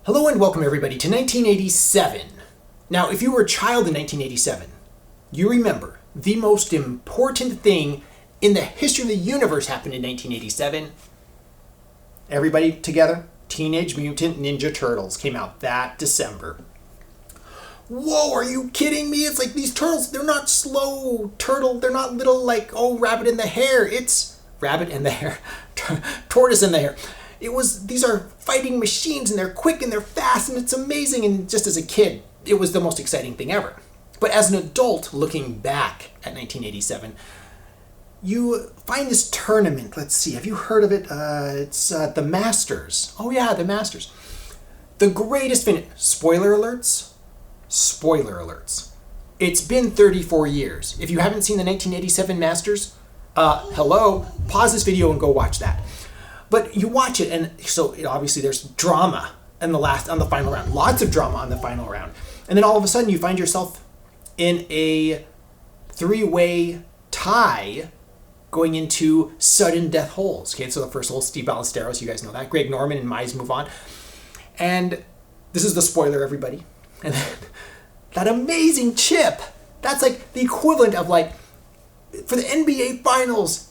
Hello and welcome everybody to 1987. Now, if you were a child in 1987, you remember the most important thing in the history of the universe happened in 1987. Everybody together? Teenage Mutant Ninja Turtles came out that December. Whoa, are you kidding me? It's like these turtles, they're not slow turtle, they're not little like, oh, rabbit in the hair. It's rabbit in the hair, tortoise in the hair. These are fighting machines and they're quick and they're fast and it's amazing. And just as a kid, it was the most exciting thing ever. But as an adult looking back at 1987, you find this tournament. Let's see, have you heard of it? It's the Masters. Oh yeah, the Masters. The greatest finish. Spoiler alerts. Spoiler alerts. It's been 34 years. If you haven't seen the 1987 Masters, hello, pause this video and go watch that. But you watch it, and so obviously there's drama on the final round. Lots of drama on the final round. And then all of a sudden you find yourself in a three-way tie going into sudden death holes. Okay, so the first hole, Steve Ballesteros, you guys know that. Greg Norman and Mize move on. And this is the spoiler, everybody. And then that amazing chip, that's like the equivalent of like, for the NBA Finals,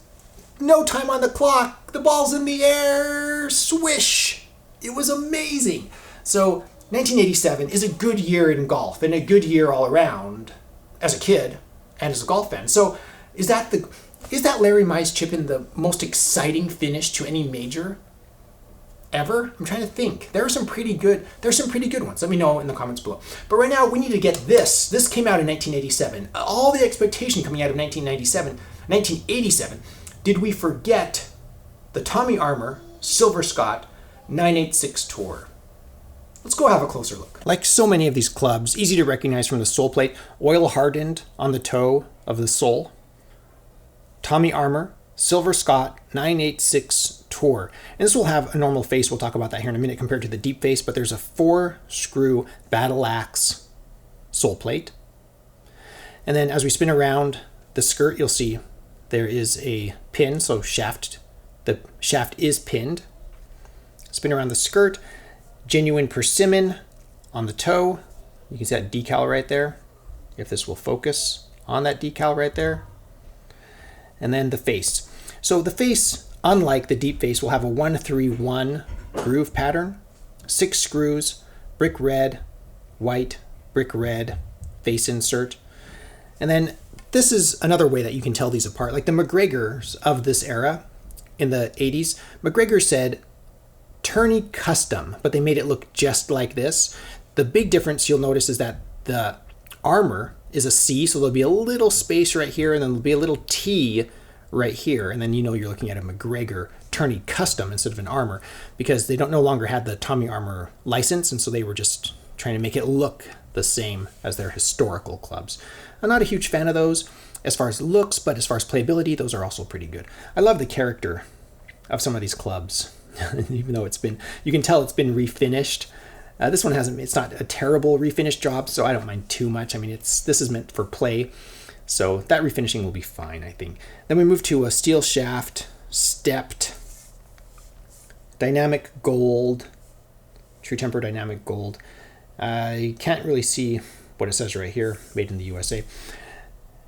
no time on the clock, the ball's in the air, swish. It was amazing. So 1987 is a good year in golf and a good year all around as a kid and as a golf fan. So is that Larry Mize chip-in the most exciting finish to any major ever? I'm trying to think. There's some pretty good ones. Let me know in the comments below. But right now we need to get this. This came out in 1987. All the expectation coming out of 1987. Did we forget the Tommy Armour Silver Scot 986 Tour? Let's go have a closer look. Like so many of these clubs, easy to recognize from the sole plate, oil hardened on the toe of the sole. Tommy Armour Silver Scot 986 Tour. And this will have a normal face. We'll talk about that here in a minute compared to the deep face, but there's a 4-screw battle axe sole plate. And then as we spin around the skirt, you'll see there is a pin, so the shaft is pinned. Spin around the skirt, genuine persimmon on the toe. You can see that decal right there, if this will focus on that decal right there. And then the face. So the face, unlike the deep face, will have a 1-3-1 groove pattern, 6 screws, brick red, white, brick red, face insert. And then this is another way that you can tell these apart. Like the McGregors of this era in the 80s, McGregor said tourney custom, but they made it look just like this. The big difference you'll notice is that the Armour is a C, so there'll be a little space right here, and then there'll be a little T right here, and then you know you're looking at a McGregor tourney custom instead of an Armour, because they no longer had the Tommy Armour license, and so they were just trying to make it look the same as their historical clubs. I'm not a huge fan of those as far as looks, but as far as playability, those are also pretty good. I love the character of some of these clubs, even though you can tell it's been refinished. This one it's not a terrible refinished job, so I don't mind too much. I mean, this is meant for play, so that refinishing will be fine, I think. Then we move to a steel shaft, stepped, dynamic gold, true temper dynamic gold. You can't really see what it says right here, made in the USA.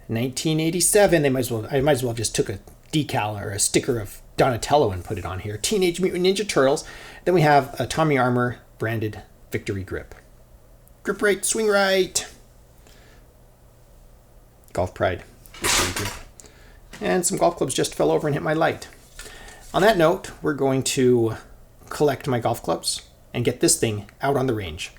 1987, I might as well just took a decal or a sticker of Donatello and put it on here. Teenage Mutant Ninja Turtles. Then we have a Tommy Armour branded Victory Grip. Grip right, swing right. Golf Pride Victory Grip. And some golf clubs just fell over and hit my light. On that note, we're going to collect my golf clubs and get this thing out on the range.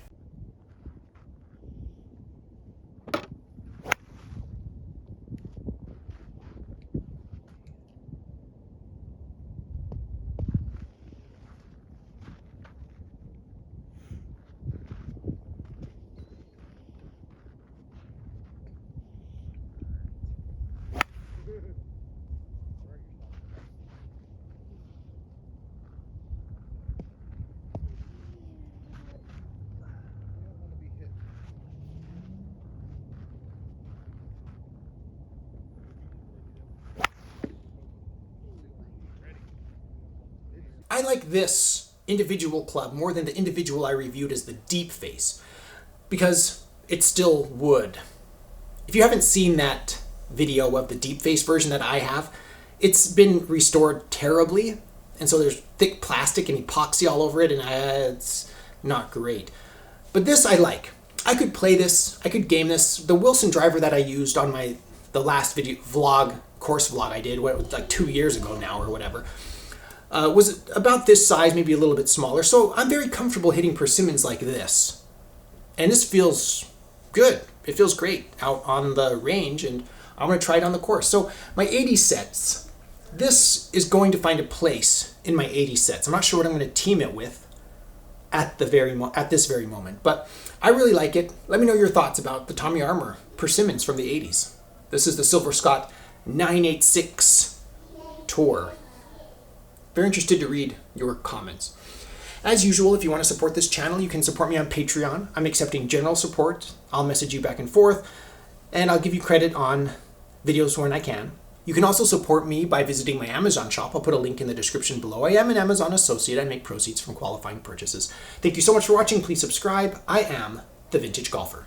I like this individual club more than the individual I reviewed as the deep face, because it's still wood. If you haven't seen that video of the deep face version that I have, it's been restored terribly, and so there's thick plastic and epoxy all over it, and it's not great. But this I like. I could play this, I could game this. The Wilson driver that I used on the last course vlog I did, like 2 years ago now or whatever, was about this size, maybe a little bit smaller. So I'm very comfortable hitting persimmons like this. And this feels good. It feels great out on the range, and I'm going to try it on the course. So my 80 sets, this is going to find a place in my 80 sets. I'm not sure what I'm going to team it with at this very moment, but I really like it. Let me know your thoughts about the Tommy Armour persimmons from the 80s. This is the Silver Scot 986 Tour. Very interested to read your comments. As usual, if you want to support this channel, you can support me on Patreon. I'm accepting general support. I'll message you back and forth, and I'll give you credit on videos when I can. You can also support me by visiting my Amazon shop. I'll put a link in the description below. I am an Amazon associate. I make proceeds from qualifying purchases. Thank you so much for watching. Please subscribe. I am The Vintage Golfer.